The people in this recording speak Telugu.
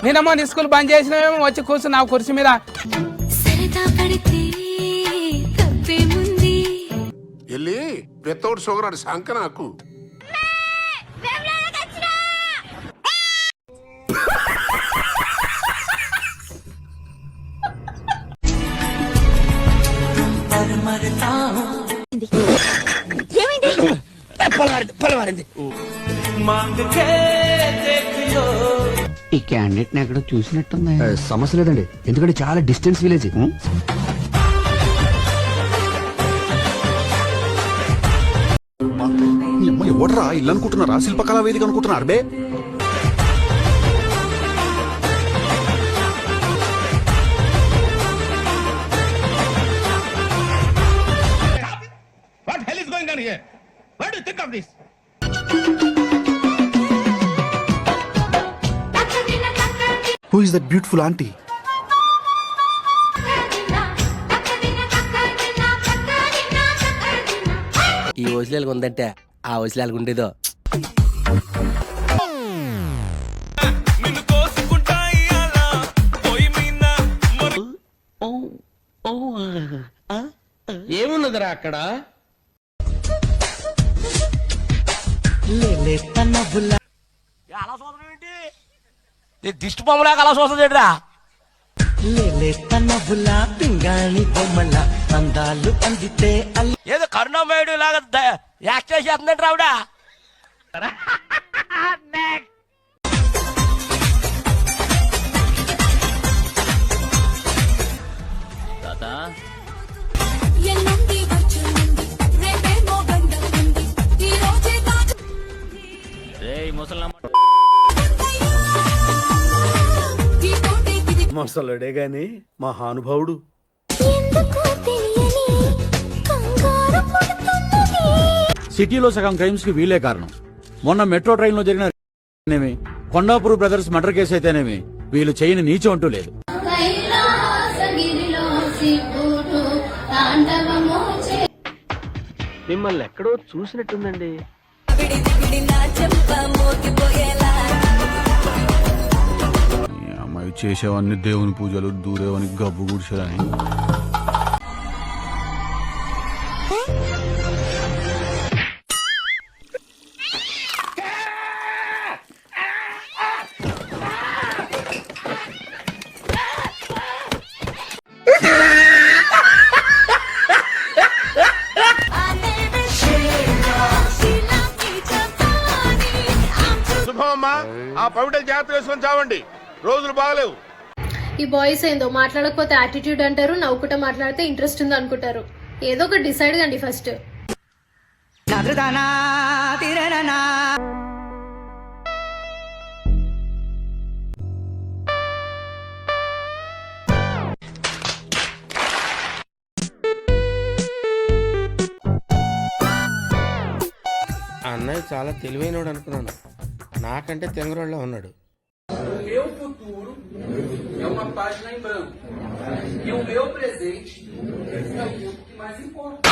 నిన్నమో స్కూల్ బంద్ చేసినామేమో వచ్చి కూర్చున్నావు కుర్చీ మీద. వెళ్ళి వితౌట్ షుగర్ అని శంక నాకు. ఈ క్యాండిడేట్ ని ఎక్కడో చూసినట్టుంది. సమస్య లేదండి, ఎందుకంటే చాలా డిస్టెన్స్ విలేజ్. ఎవడరా ఇల్లు అనుకుంటున్నారా, శిల్పకళా వేదిక అనుకుంటున్నారు బే. What hell is going on here? What do you think of this? Who is that beautiful auntie? ఈ వయసులో ఉందంటే ఆ వయసులో ఉండేదో. ఏమున్నదిరా అక్కడ? దిష్టి బొమ్మలాగా అలా చూస్తుందేట్రా. ఏదో కరుణామయుడు లాగా యాక్ట్ చేసేస్తుందంట రావుడ. మొసలుడే గాని మహానుభావుడు. సిటీలో సగం క్రైమ్స్ కి వీలే కారణం. మొన్న మెట్రో ట్రైన్ లో జరిగిన కొండాపూర్ బ్రదర్స్ మర్డర్ కేసు అయితేనేమి వీళ్ళు చేయని నీచం అంటూ లేదు. మిమ్మల్ని ఎక్కడో చూసినట్టుందండి. అమ్మాయి చేసేవన్నీ దేవుని పూజలు, దూరేవని గబ్బు గుడిసేదని. శుభమమ్మా, ఆ పవిటలు జాగ్రత్త వేసుకొని చావండి, రోజులు బాగలేవు. ఈ బాయ్స్ ఏందో మాట్లాడకపోతే యాటిట్యూడ్ అంటారు, నవ్వుకుంటా మాట్లాడితే ఇంట్రెస్ట్ ఉంది అనుకుంటారు. ఏదో ఒకటి డిసైడ్ కండి ఫస్ట్. అన్నయ్య చాలా తెలివైనోడు అనుకున్నాను, నాకంటే తెంగరోళ్ళ ఉన్నాడు. meu futuro é uma página em branco e o meu presente é o que mais importa.